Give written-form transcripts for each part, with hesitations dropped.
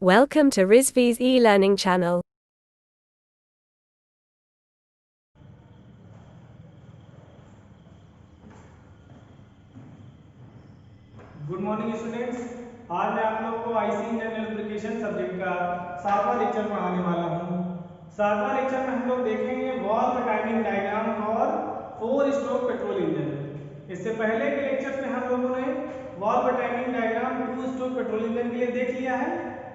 Welcome to Rizvi's e-learning channel. Good morning students. आज मैं आप लोग को आईसी इंजन एप्लीकेशन सब्जेक्ट का 7वां लेक्चर पढ़ाने वाला हूँ। 7वां लेक्चर में हम लोग देखेंगे valve timing diagram for 4 stroke petrol engine. इससे पहले के लेक्चर में हम लोगों ने valve timing diagram 2 stroke petrol engine के लिए देख लिया है,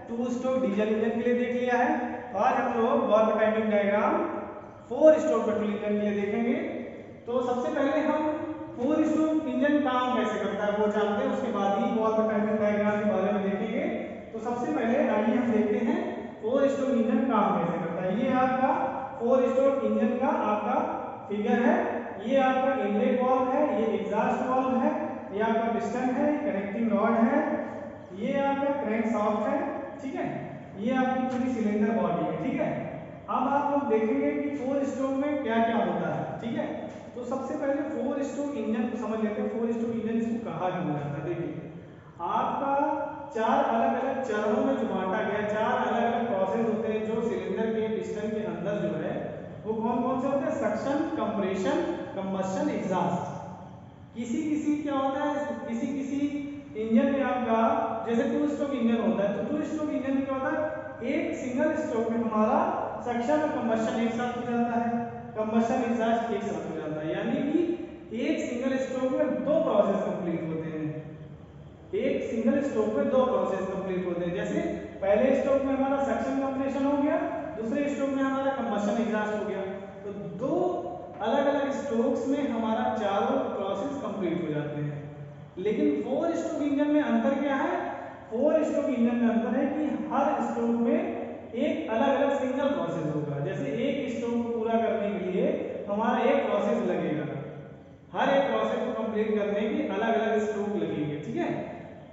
2 स्ट्रोक डीजल इंजन के लिए देख लिया है। तो आज हम लोग valve timing diagram 4 stroke petrol engine के लिए देखेंगे। तो सबसे पहले हम 4 स्ट्रोक इंजन काम कैसे करता है वो जानते हैं, उसके बाद ही वॉल्व टाइमिंग डायग्राम के बारे में देखेंगे। तो सबसे पहले आइए हम देखते हैं 4 स्ट्रोक इंजन काम कैसे करता है। ये आपका 4 स्ट्रोक इंजन का आपका फिगर है। ये आपका इनलेट वाल्व है, ये एग्जॉस्ट वाल्व है, ये आपका पिस्टन है, कनेक्टिंग रॉड है, ये आपका क्रैंक शाफ्ट है, ठीक है। ये आपकी पूरी सिलेंडर बॉडी है, ठीक है। अब आप लोग देखेंगे कि 4 स्ट्रोक में क्या क्या होता है, ठीक है। तो सबसे पहले 4 स्ट्रोक इंजन को समझ लेते हैं। 4 स्ट्रोक इंजन इसको कहा क्यों जाता है। देखिए आपका 4 अलग अलग चरणों में जो बांटा गया, 4 अलग अलग प्रोसेस होते हैं जो सिलेंडर के पिस्टन के अंदर जो है वो कौन कौन से होते हैं। Suction, compression, combustion, exhaust. किसी किसी क्या होता है, किसी किसी इंजन में आपका जैसे 2 स्ट्रोक इंजन होता है, तो 2 स्ट्रोक इंजन में क्या होता है, एक सिंगल स्ट्रोक में हमारा सक्शन और कंबस्शन एक साथ हो जाता है, कंबस्शन एग्जॉस्ट एक साथ हो जाता है। यानी कि एक सिंगल स्ट्रोक में दो प्रोसेस कंप्लीट होते हैं। एक सिंगल स्ट्रोक में दो प्रोसेस कंप्लीट होते हैं। जैसे पहले स्ट्रोक में हमारा सक्शन कंप्रेशन हो गया, दूसरे स्ट्रोक में हमारा कंबस्शन एग्जॉस्ट हो गया। तो दो अलग अलग स्ट्रोक्स में हमारा चारों प्रोसेस कंप्लीट हो जाते हैं। लेकिन 4 स्ट्रोक इंजन में अंतर क्या है। 4 स्ट्रोक इंजन में अंतर है कि हर स्ट्रोक में एक अलग अलग सिंगल प्रोसेस होगा। जैसे एक स्ट्रोक को पूरा करने के लिए हमारा एक प्रोसेस लगेगा, हर एक प्रोसेस को कंप्लीट करने की अलग अलग स्ट्रोक लगेंगे, ठीक है।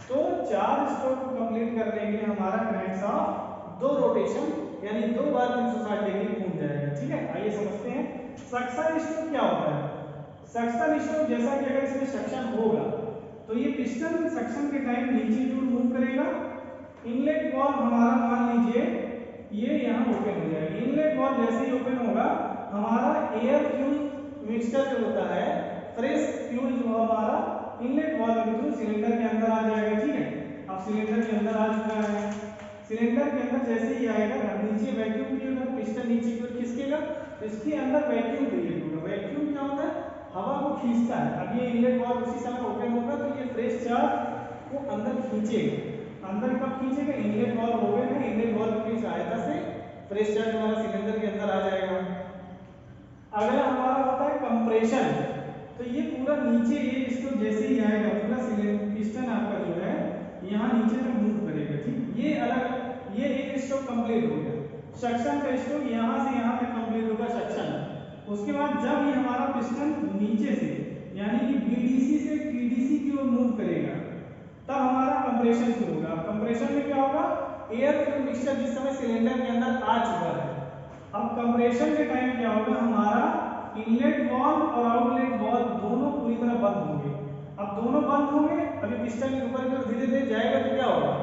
तो 4 स्ट्रोक को कंप्लीट करने के लिए हमारा क्रैंकशाफ्ट दो रोटेशन यानी दो बार 360 डिग्री घूम जाएगा, ठीक है। आइए समझते हैं सक्शन स्ट्रोक क्या होता है। सक्शन स्ट्रोक जैसा कि अगर इसमें सक्शन होगा तो ये पिस्टन सक्शन के टाइम नीचे की ओर मूव करेगा। इनलेट वाल्व हमारा मान लीजिए ये यहाँ ओपन हो जाएगा। इनलेट वाल्व जैसे ही ओपन होगा हमारा एयर फ्यूल मिक्सचर जो होता है, फ्रेश फ्यूल जो हमारा इनलेट वाल्व के थ्रू सिलेंडर के अंदर आ जाएगा, ठीक है। अब सिलेंडर के अंदर आ चुका है। सिलेंडर के अंदर जैसे ही आएगा नीचे वैक्यूम क्रिएट होगा, पिस्टन नीचे की ओर खिसकेगा तो इसके अंदर वैक्यूम क्रिएट होगा। वैक्यूम क्या होता है, हवा को खींचता है। अब ये इनलेट वाल्व उसी समय ओपन होगा तो ये फ्रेश चार्ज को अंदर खींचेगा। अंदर कब खींचेगा, इनलेट वाल्व ओपन है, इनलेट वाल्व की सहायता से फ्रेश चार्ज हमारा सिलेंडर के अंदर आ जाएगा। अगला हमारा होता है कंप्रेशन। तो ये पूरा नीचे ये इसको जैसे ही आएगा पूरा पिस्टन आपका जो है यहाँ नीचे तक मूव करेगा, ठीक। ये अलग ये एक स्ट्रोक कंप्लीट हो गया। सक्शन का स्ट्रोक यहाँ से यहाँ तक कंप्लीट होगा सक्शन। उसके बाद जब ये हमारा पिस्टन नीचे से यानी कि बीडीसी से टीडीसी की ओर मूव करेगा तब हमारा कंप्रेशन शुरू होगा। कंप्रेशन में क्या होगा, एयर फ्यूल मिक्सचर जिस समय सिलेंडर के अंदर आ चुका है, अब कंप्रेशन के टाइम क्या होगा, हमारा इनलेट वाल्व और आउटलेट वाल्व दोनों पूरी तरह बंद होंगे। अब दोनों बंद होंगे, अभी पिस्टन के ऊपर की ओर धीरे धीरे जाएगा तो क्या होगा,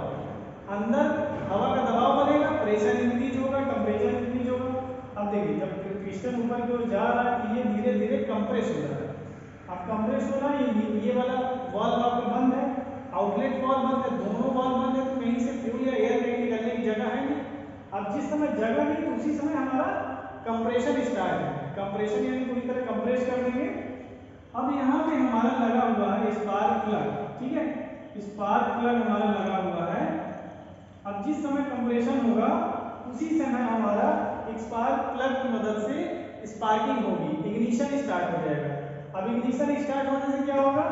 अंदर हवा का दबाव बढ़ेगा, प्रेशर इंक्रीज होगा, टेंपरेचर इंक्रीज होगा। अब देखिए जब पिस्टन ऊपर की ओर जा रहा है तो ये धीरे धीरे कंप्रेस हो रहा है। अब कंप्रेस हो रहा है, ये वाला वाल्व आपका बंद है, आउटलेट वाल्व बंद है, दोनों वाल्व बंद है तो कहीं से फ्यूल या एयर कहीं निकलने की जगह है नहीं। अब जिस समय जगह नहीं तो उसी समय हमारा कंप्रेशन स्टार्ट है। कंप्रेशन यानी पूरी तरह कंप्रेस कर देंगे। अब यहाँ पे हमारा लगा हुआ है स्पार्क प्लग, ठीक है। स्पार्क प्लग हमारा लगा हुआ है। अब जिस समय कंप्रेशन होगा उसी समय हमारा स्पार्क प्लग की मदद से स्पार्किंग होगी, इग्निशन स्टार्ट हो जाएगा। अब इग्निशन स्टार्ट होने से क्या होगा,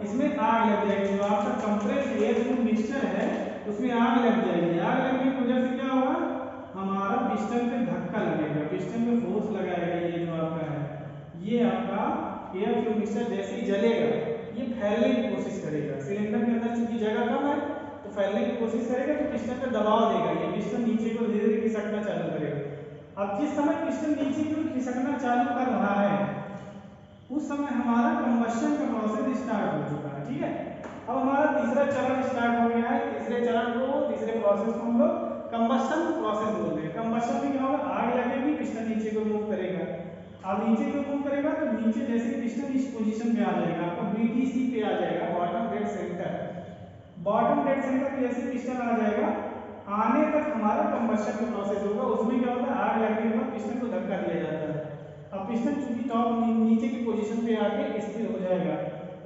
इसमें आग लग जाएगी। जो आपका कंप्रेस एयर फ्यूल मिक्सचर है उसमें आग लग जाएगी। आग लगने की वजह से क्या होगा, हमारा पिस्टन पे धक्का लगेगा, पिस्टन पे फोर्स लगाएगा। ये जो आपका है ये आपका एयर फ्यूल मिक्सचर जैसे ही जलेगा ये फैलने की कोशिश करेगा। सिलेंडर के अंदर चूंकि जगह कम है तो फैलने की कोशिश करेगा तो पिस्टन पे दबाव देगा, ये पिस्टन नीचे को धीरे धीरे खिसकना चालू करेगा। अब जिस समय पिस्टन नीचे की ओर खिसकना चालू कर रहा है उस समय हमारा कंबस्शन का प्रोसेस स्टार्ट हो चुका है, ठीक है। अब हमारा तीसरा चरण स्टार्ट हो गया है। तीसरे चरण को, तीसरे प्रोसेस को हम लोग अब नीचे क्यों मूव करेगा, तो नीचे जैसे पिस्टन इस पोजीशन पे आ जाएगा, आपका बीडीसी पे आ जाएगा, bottom dead centre. Bottom dead centre पे जैसे पिस्टन आ जाएगा, आने तक हमारा कंबशन का प्रोसेस होगा। उसमें क्या होता है, आग लगने के बाद पिस्टन को धक्का दिया जाता है। अब पिस्टन चूंकि टॉप नीचे की पोजीशन पे आके स्थिर हो जाएगा,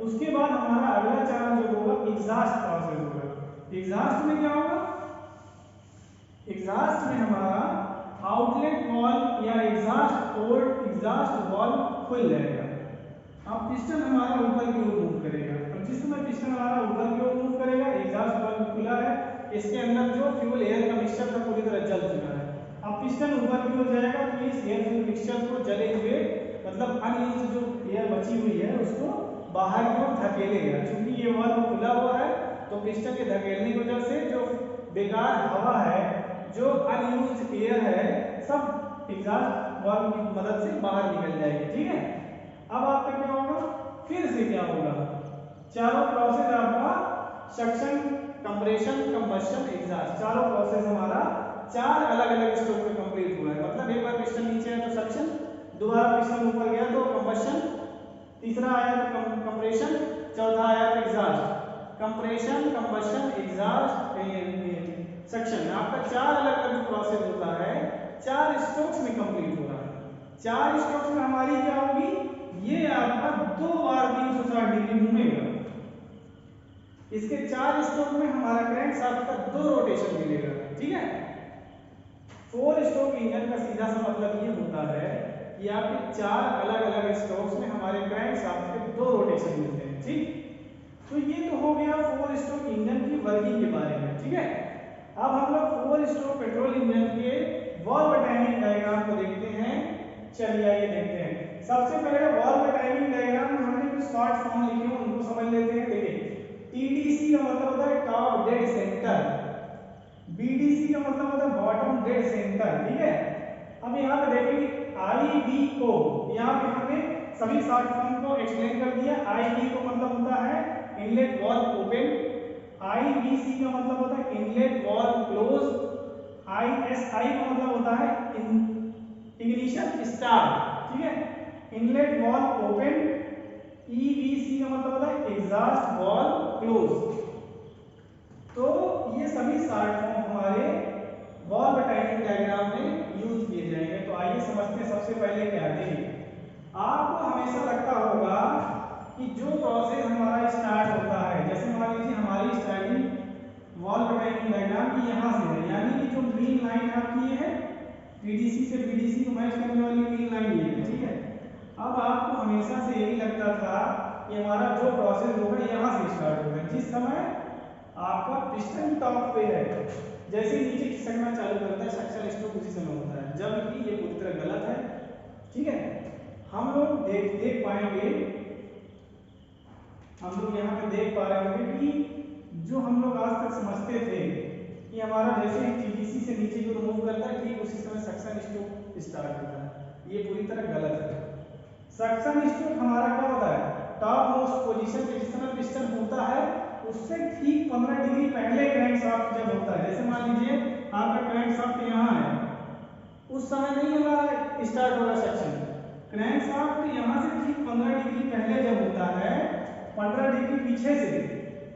उसके बाद हमारा अगला चरण जो होगा एग्जॉस्ट प्रोसेस होगा। एग्जॉस्ट में क्या होगा, एग्जॉस्ट में हमारा आउटलेट वॉल्व या एग्जॉस्ट वॉल्व खुल जाएगा। अब पिस्टन हमारा ऊपर की ओर मूव करेगा। अब जिस समय पिस्टन हमारा ऊपर की ओर मूव करेगा, एग्जॉस्ट वॉल्व खुला है, इसके अंदर जो फ्यूल एयर का मिक्सचर था पूरी तरह जल चुका है। अब पिस्टन ऊपर की ओर जाएगा तो इस एयर फ्यूल मिक्सचर को जले हुए मतलब अनयूज्ड जो एयर बची हुई है उसको बाहर की ओर धकेलेगा। क्योंकि ये वाल्व खुला हुआ है तो पिस्टन के धकेलने की वजह से जो बेकार हवा है, जो अनयूज्ड एयर है, सब एग्जॉस्ट वाल्व की मदद से बाहर निकल जाएगी। ठीक है, अब आपका क्या होगा, फिर से क्या होगा, चारों प्रोसेस आपका सक्शन, कंप्रेशन, कंबशन, एग्जॉस्ट, चारों प्रोसेस हमारा चार अलग अलग स्टेप में कंप्लीट हुआ है। मतलब एक बार पिस्टन नीचे है तो सक्शन, दोबारा पिस्टन ऊपर गया तो कंबशन, तीसरा आया तो कंप्रेशन, चौथा आया तो exhaust. Compression, combustion, exhaust, suction, आपका चार अलग अलग प्रोसेस होता है, चार स्ट्रोक्स में कंप्लीट हो रहा है। चार स्ट्रोक्स में हमारी क्या होगी, ये आपका दो बार 360 डिग्री घूमेगा। इसके चार स्ट्रोक में हमारा क्रैंक शाफ्ट का दो रोटेशन मिलेगा। ठीक है, 4 स्ट्रोक इंजन का सीधा सा मतलब ये होता है कि आपके चार अलग अलग स्ट्रोक्स में हमारे क्रैंक शाफ्ट के दो रोटेशन मिलते हैं। ठीक, तो ये तो हो गया 4 स्ट्रोक इंजन की वर्किंग के बारे में। ठीक है, अब हम लोग 4 स्ट्रोक पेट्रोल इंजन के वाल्व टाइमिंग डायग्राम को देखते हैं। चलिए आइए देखते हैं। सबसे पहले वाल्व टाइमिंग डायग्राम में हमने कुछ शॉर्ट फॉर्म लिखे हैं उनको समझ लेते हैं। देखिए, टीडीसी का मतलब होता है टॉप डेड सेंटर, बीडीसी का मतलब होता है बॉटम डेड सेंटर। ठीक है, अब यहाँ पे देखेंगे आईबीओ, यहाँ पे हमने सभी शॉर्ट फॉर्म को एक्सप्लेन कर दिया। आईबी को मतलब होता है इनलेट वाल्व ओपन, आईबीसी का मतलब होता है इनलेट वाल्व क्लोज, आईएसआई का मतलब होता है इग्निशन स्टार्ट। ठीक है, इनलेट वाल्व ओपन, ईबीसी का मतलब होता है एग्जॉस्ट वाल्व क्लोज। तो ये सभी शॉर्ट फॉर्म हमारे वाल्व टाइमिंग डायग्राम में यूज किए जाएंगे। तो आइए समझते हैं सबसे पहले क्या है। आपको हमेशा लगता होगा कि जो प्रोसेस हमारा स्टार्ट होता है, जैसे मान लीजिए हमारी स्टार्टिंग वाल्व टाइमिंग डायग्राम की यहाँ से है, यानी कि जो ग्रीन लाइन आपकी है पीडीसी से बीडीसी को मैच करने वाली ग्रीन लाइन ये है। ठीक है, अब आपको हमेशा से यही लगता था कि हमारा जो प्रोसेस होगा यहाँ से स्टार्ट होगा। जिस समय आपका पिस्टन टॉप पे है, जैसे नीचे खिसकना चालू करता है सक्शन स्ट्रोक उसी समय होता है, जबकि ये पूरी तरह गलत है। ठीक है, हम लोग देख पाएंगे, हम लोग यहाँ पे देख पा रहे होंगे कि जो हम लोग आज तक समझते थे कि हमारा जैसे ही टीडीसी से नीचे की ओर मूव करता है ठीक उसी समय सक्शन स्ट्रोक स्टार्ट होता है, ये पूरी तरह गलत है। सक्शन स्ट्रोक हमारा क्या होता है, टॉप मोस्ट पोजीशन पे जिस समय पिस्टन होता है उससे ठीक 15 डिग्री पहले क्रैंक शाफ्ट जब होता है, जैसे मान लीजिए आपका क्रैंक शाफ्ट यहाँ है, उस समय नहीं हमारा स्टार्ट होगा सक्शन। क्रैंक शाफ्ट यहाँ से ठीक 15 डिग्री पहले जब होता है, 15 डिग्री पीछे से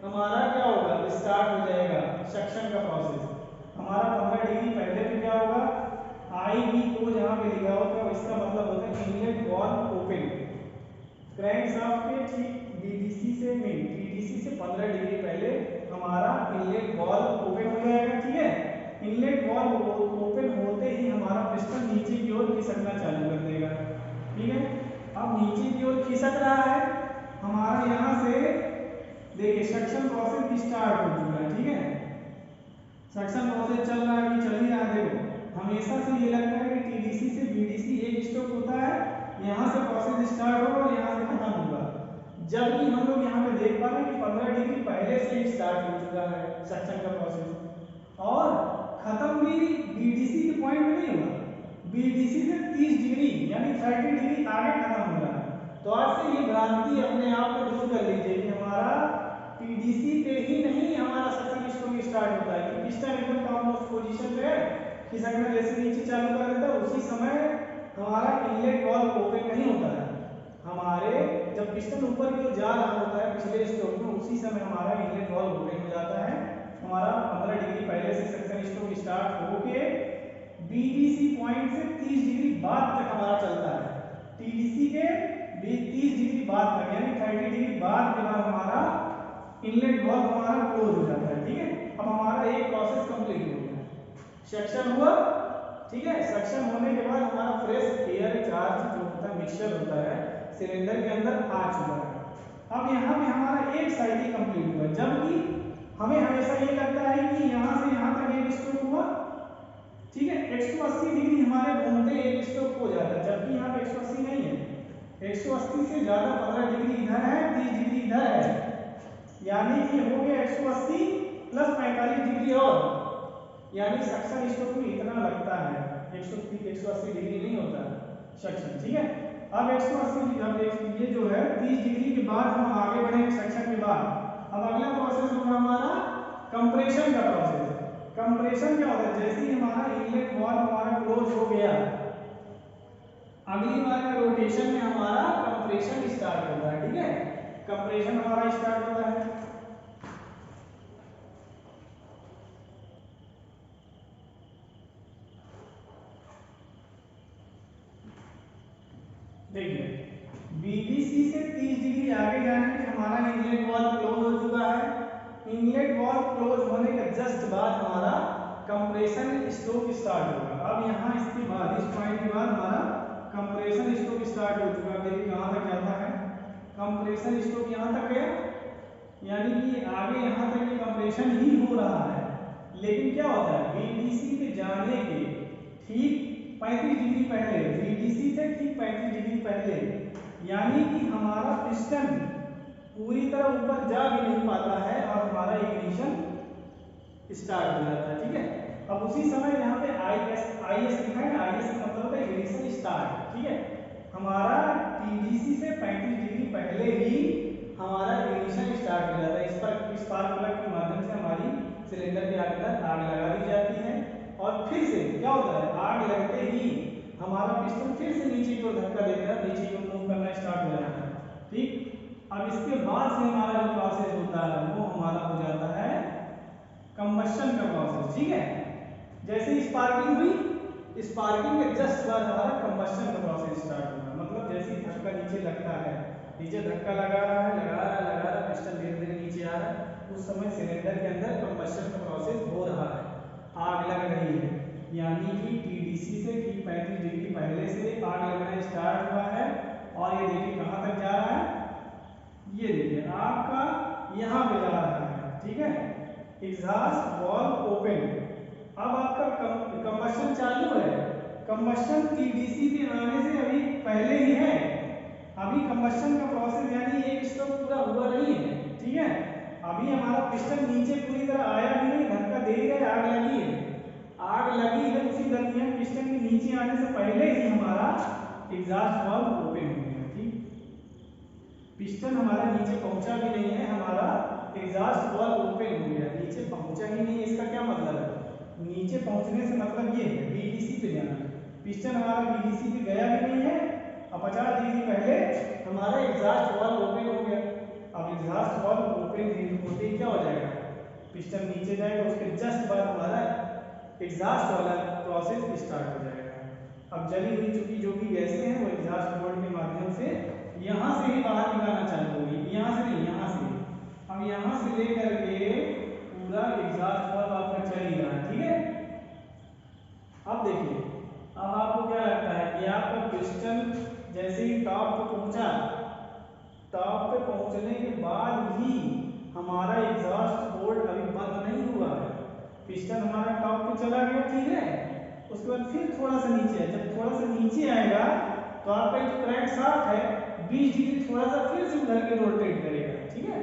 हमारा क्या होगा, स्टार्ट हो जाएगा सक्शन का प्रोसेस। हमारा 15 डिग्री पहले पे क्या होगा, आई बी को जहाँ पे लिखा होगा इसका मतलब होता है inlet valve open. Crank shaft के ठीक बीडीसी से पीडीसी से 15 डिग्री पहले हमारा इनलेट वाल्व ओपन हो जाएगा। ठीक है, इनलेट वाल्व ओपन होते ही हमारा पिस्टन नीचे की ओर खिसकना चालू कर देगा। ठीक है, अब नीचे की ओर खिसक रहा है हमारा, यहाँ से देखिए सक्शन प्रोसेस स्टार्ट हो चुका है। ठीक है, सक्शन प्रोसेस चल रहा है कि चल ही रहा है। देखो हमेशा से ये लगता है कि टीडीसी से बीडीसी एक स्ट्रोक होता है, यहाँ से प्रोसेस स्टार्ट होगा और यहाँ से खत्म होगा, जबकि हम लोग यहाँ पे देख पा रहे हैं कि 15 डिग्री पहले से ही स्टार्ट हो चुका है सक्शन का प्रोसेस और खत्म भी बीडीसी के पॉइंट में नहीं हुआ, बीडीसी से 30 डिग्री यानी 30 डिग्री आगे खत्म हो रहा है। तो आज से ये भ्रांति अपने आप को दूर कर लीजिए कि हमारा पीडीसी पे ही नहीं हमारा सक्शन स्ट्रोक स्टार्ट होता है। पिस्टन एकदम टॉप मोस्ट पोजीशन पे है, खिसकना जैसे नीचे चालू कर देता है उसी समय हमारा इनलेट वाल्व ओपन नहीं होता है। हमारे जब पिस्टन ऊपर की ओर जा रहा होता है पिछले स्ट्रोक में, उसी समय हमारा इनलेट वाल्व ओपन हो जाता है। हमारा 15 डिग्री पहले से सक्शन स्ट्रोक स्टार्ट होके बीडीसी पॉइंट से 30 डिग्री बाद तक हमारा चलता है। टीडीसी के 30 डिग्री बाद तक यानी 30 डिग्री बाद के बाद हमारा इनलेट वाल्व हमारा क्लोज हो जाता है। ठीक है, अब हमारा एक प्रोसेस कंप्लीट हो गया, सक्शन हुआ। ठीक है, सक्शन होने के बाद हमारा फ्रेश एयर चार्ज जो होता है मिक्सचर होता है सिलेंडर के अंदर आ चुका है। अब यहाँ पे हमारा एक साइकिल कंप्लीट हुआ, जबकि हमें हमेशा ये लगता है कि यहाँ से यहाँ तक एक स्ट्रोक हुआ। ठीक है, 180 डिग्री हमारे घूमते एक स्ट्रोक हो जाता है, जबकि यहाँ पे 180 नहीं है, 180 से ज्यादा 15 डिग्री इधर है, 30 डिग्री इधर है, यानी कि हो गया 180 प्लस 45 डिग्री और, यानी सक्शन स्ट्रोक में इतना लगता है, 180 डिग्री नहीं होता सक्शन। ठीक है, अब 180 डिग्री ये जो है 30 डिग्री के बाद हम आगे बढ़ेंगे सक्शन के बाद। अब अगला प्रोसेस होगा हमारा कंप्रेशन का प्रोसेस। कंप्रेशन क्या होता है, जैसे ही हमारा इनलेट वाल्व हमारा क्लोज हो गया, अगली बार के रोटेशन में हमारा कंप्रेशन स्टार्ट होता है। ठीक है, कंप्रेशन हमारा स्टार्ट होता है। देखिए, बीडीसी से 30 डिग्री आगे जाने पे हमारा इनलेट वाल्व क्लोज हो चुका है। इनलेट वाल्व क्लोज होने के जस्ट बाद हमारा कंप्रेशन स्ट्रोक स्टार्ट होगा। अब यहाँ इसके बाद इस पॉइंट के बाद हमारा कंप्रेशन स्ट्रोक स्टार्ट हो चुका है। देखिए कहाँ तक जाता है, कंप्रेशन स्ट्रोक यहाँ तक गया, यानी कि आगे यहाँ तक ये कंप्रेशन ही हो रहा है। लेकिन क्या होता है, बीडीसी पे जाने के ठीक 35 डिग्री पहले, बीडीसी से ठीक 35 डिग्री पहले, यानी कि हमारा पिस्टन पूरी तरह ऊपर जा भी नहीं पाता है और हमारा इग्निशन स्टार्ट हो जाता है। ठीक है, अब उसी समय यहाँ पे आईएस लिखा है, आईएस का मतलब होता है इग्निशन स्टार्ट। ठीक है, हमारा टीडीसी से 35 डिग्री पहले ही हमारा इग्निशन स्टार्ट हो जाता है। इस पर स्पार्क प्लग के माध्यम से हमारी सिलेंडर के अंदर आग लगा दी जाती है और फिर से क्या होता है, आग लगते ही हमारा पिस्टन फिर से नीचे की ओर धक्का देकर नीचे की ओर मूव करना स्टार्ट हो जाता है। ठीक, अब इसके बाद से हमारा जो प्रोसेस होता है वो हमारा हो जाता है कंबशन का प्रोसेस। ठीक है, जैसे स्पार्किंग हुई, स्पार्किंग के जस्ट बाद हमारा कंबशन का प्रोसेस स्टार्ट होगा। मतलब जैसे ही धक्का नीचे लगता है, नीचे धक्का लगा रहा है, पिस्टन धीरे धीरे नीचे आ रहा है, उस समय सिलेंडर के अंदर कंबशन का प्रोसेस हो रहा है, आग लग रही है। यानी कि टीडीसी से ठीक 35 डिग्री पहले से आग लगना स्टार्ट हुआ है। और ये देखिए कहाँ तक जा रहा है, ये देखिए आपका यहाँ पे जा रहा है। ठीक है, एग्जॉस्ट वाल्व ओपन। अब आपका कंबशन चालू है, कंबशन टीडीसी पे आने से अभी पहले ही है, अभी कंबशन का प्रोसेस यानी एक स्ट्रोक पूरा हुआ नहीं है। ठीक है, अभी हमारा पिस्टन नीचे पूरी तरह आया भी नहीं, धक्का दे ही रहे, आग लगी है, आग लगी है, उसी दरमियान पिस्टन के नीचे आने से पहले ही हमारा एग्जॉस्ट वाल्व ओपन हो गया। ठीक, पिस्टन हमारा नीचे पहुंचा भी नहीं है, हमारा एग्जॉस्ट वाल्व ओपन हो गया। नीचे पहुंचा ही नहीं है, इसका क्या मतलब है, नीचे पहुंचने से मतलब ये है बीडीसी पे जाना, पिस्टन हमारा बीडीसी पे गया भी नहीं है और 50 डिग्री पहले हमारा एग्जॉस्ट वाल्व ओपन हो गया। अब एग्जॉस्ट वाल्व ओपन होते ही क्या हो जाएगा, पिस्टन नीचे जाएगा, उसके जस्ट बाद हमारा एग्जॉस्ट वाला प्रोसेस स्टार्ट हो जाएगा। अब जली हुई चुकी जो भी गैसें हैं वो एग्जॉस्ट बोर्ड के माध्यम से यहाँ से ही बाहर निकालना चालू होगी, यहाँ से नहीं, यहाँ से। अब यहाँ से लेकर के पूरा एग्जॉस्ट वाल्व आपका चल ही रहा है। ठीक है, अब देखिए, अब आपको क्या लगता है कि आपका पिस्टन जैसे ही टॉप पे पहुंचा, टॉप पे पहुंचने के बाद भी हमारा एग्जॉस्ट बोर्ड अभी बंद नहीं हुआ है, पिस्टन हमारा टॉप पे चला गया। ठीक है, उसके बाद फिर थोड़ा सा नीचे है, जब थोड़ा सा नीचे आएगा तो आपका जो क्रैंक शाफ्ट है 20 डिग्री थोड़ा सा फिर से उधर के रोटेट करेगा। ठीक है,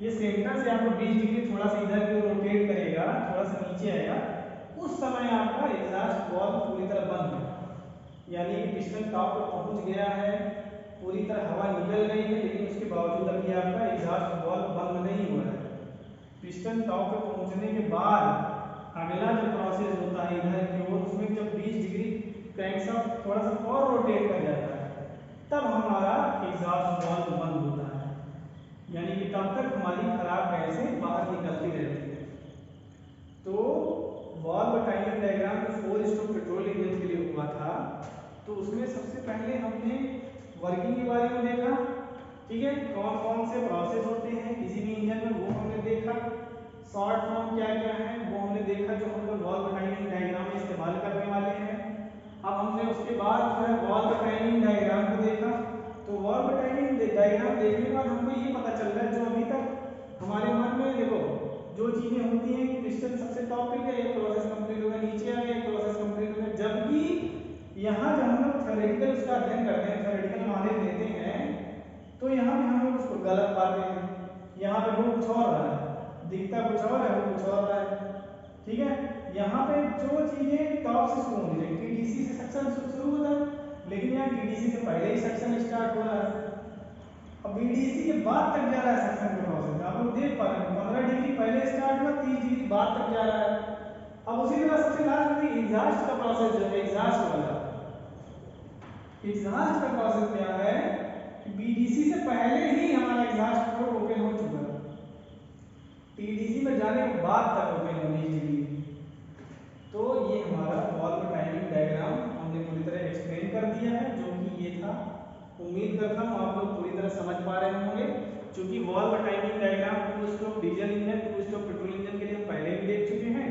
ये सेंटर से आपको 20 डिग्री थोड़ा सा इधर के रोटेट करेगा, थोड़ा सा नीचे आएगा, उस समय आपका एग्जॉस्ट वाल्व पूरी तरह बंद है, यानी कि पिस्टन टॉप पर पहुंच गया है, पूरी तरह हवा निकल गई है, लेकिन उसके बावजूद अभी आपका एग्जॉस्ट वाल्व बंद नहीं हुआ है। पिस्टन टॉप पे पहुंचने के बाद अगला जो प्रोसेस होता है इधर की ओर, उसमें जब 20 डिग्री क्रैंक ऐसा थोड़ा सा और रोटेट कर जाता है, तब हमारा एग्जॉस्ट वाल्व बंद होता है, यानी कि तब तक हमारी खराब गैसें बाहर निकलती रहती है। तो वाल्व टाइमिंग डायग्राम जो 4 स्ट्रोक पेट्रोल इंजन के लिए हुआ था, तो उसमें सबसे पहले हमने वर्किंग के बारे में देखा, ठीक है, कौन कौन से प्रोसेस होते हैं किसी भी इंजन में वो हमने देखा, शॉर्ट फॉर्म क्या क्या है वो हमने देखा जो हम लोग वाल्व टाइमिंग डायग्राम में इस्तेमाल करने वाले हैं। अब हमने उसके बाद जो है वाल्व टाइमिंग डायग्राम को देखा। तो वाल्व टाइमिंग डायग्राम देखने के बाद हमको ये पता चल रहा है, जो अभी तक हमारे मन में देखो जो चीजें होती हैं कि पिस्टन सबसे टॉप पे गया, एक प्रोसेस कंप्लीट हो गया, नीचे आ गया, एक प्रोसेस कंप्लीट हो गया, जबकि यहाँ जब हम लोग थ्योरेटिकल उसका अध्ययन करते हैं, थ्योरेटिकल नॉलेज लेते हैं, तो यहाँ पे हम लोग उसको गलत पाते हैं। यहाँ पे वो कुछ और रहा है, दिखता कुछ और है, वो कुछ और रहा है, ठीक है। यहाँ पे जो चीजें टॉप से शुरू होनी चाहिए, टीडीसी से सक्शन शुरू होता है, लेकिन यहाँ टीडीसी से पहले ही सक्शन स्टार्ट हो रहा है, अब बीडीसी के बाद तक जा रहा है सक्शन का प्रोसेस। आप लोग देख पा रहे हैं 15 डिग्री पहले स्टार्ट हुआ, 30 डिग्री बाद तक जा रहा है। अब उसी तरह सबसे लास्ट में एग्जॉस्ट का प्रोसेस जो है, एग्जॉस्ट वाला एग्जॉस्ट का प्रोसेस क्या है कि बीडीसी से पहले ही हमारा एग्जॉस्ट पोर्ट ओपन हो चुका है, टीडीसी में जाने के बाद तक ओपन होनी चाहिए। तो ये हमारा वाल्व टाइमिंग डायग्राम हमने पूरी तरह एक्सप्लेन कर दिया है, जो कि ये था। उम्मीद करता हूँ आप लोग पूरी तरह समझ पा रहे होंगे, क्योंकि valve timing diagram 2 stroke diesel engine 2 stroke petrol engine के लिए हम पहले भी देख चुके हैं,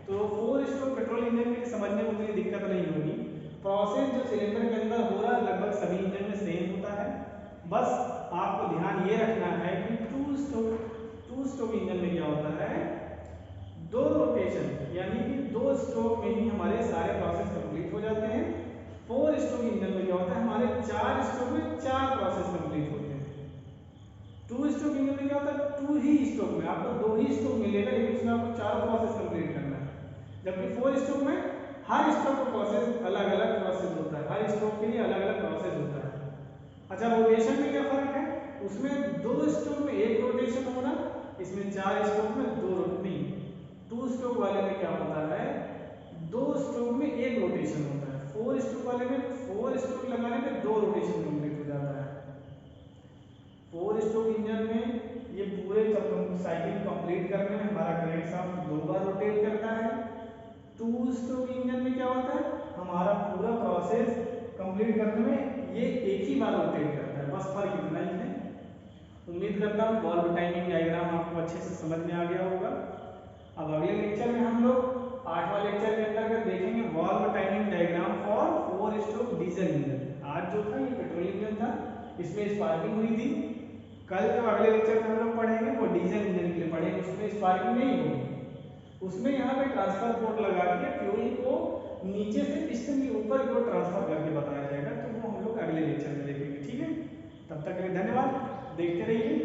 तो 4 स्ट्रोक पेट्रोल इंजन के लिए समझने में उतनी दिक्कत नहीं होगी। प्रोसेस जो सिलेंडर के अंदर हो रहा है लगभग सभी इंजन में सेम होता है, बस आपको ध्यान ये रखना है कि 2 स्ट्रोक इंजन में क्या होता है, 2 रोटेशन यानी कि 2 स्ट्रोक में ही हमारे सारे प्रोसेस कंप्लीट हो जाते हैं। 4 स्ट्रोक इंजन में क्या होता है, हमारे 4 स्ट्रोक में 4 प्रोसेस कंप्लीट होते हैं। 2 स्ट्रोक इंजन में क्या होता है, 2 ही स्ट्रोक में आपको 2 ही स्ट्रोक मिलेगा, लेकिन उसमें आपको 4 प्रोसेस कंप्लीट करना है, जबकि 4 स्ट्रोक में हर स्ट्रोक का प्रोसेस अलग अलग प्रोसेस होता है, हर स्ट्रोक के लिए अलग अलग प्रोसेस होता है। अच्छा, रोटेशन में क्या फर्क है, उसमें 2 स्ट्रोक में 1 रोटेशन होगा, इसमें 4 स्ट्रोक में 2 नहीं, 2 स्ट्रोक वाले में क्या होता है, 2 स्ट्रोक में 1 रोटेशन होता है, 4 स्ट्रोक वाले में 4 स्ट्रोक लगाने पे 2 रोटेशन कंप्लीट हो जाता है। 4 स्ट्रोक इंजन में ये पूरे साइकिल कंप्लीट करने में हमारा क्रैंकशाफ्ट 2 बार रोटेट करता है। 2 स्ट्रोक इंजन में क्या होता है, हमारा पूरा प्रोसेस कंप्लीट करने में ये एक ही बार रोटेट करता है, बस फर्क इतना ही है। उम्मीद करता हूँ वाल्व टाइमिंग डायग्राम आपको अच्छे से समझ में आ गया होगा। अब अगले लेक्चर में हम लोग 8वां लेक्चर के अंतर्गत देखेंगे valve timing diagram for 4 stroke diesel engine. आज जो था ये पेट्रोल इंजन था, इसमें स्पार्किंग हुई थी। कल जो अगले लेक्चर में हम लोग पढ़ेंगे वो डीजल इंजन के लिए पढ़ेंगे, उसमें स्पार्किंग नहीं होगी, उसमें यहाँ पे ट्रांसफर पोर्ट लगा के फ्यूल को नीचे से पिस्टन के ऊपर की ओर ट्रांसफर करके बताया जाएगा, तो वो हम लोग अगले लेक्चर में देखेंगे, ठीक है। तब तक के लिए धन्यवाद, देखते रहिए।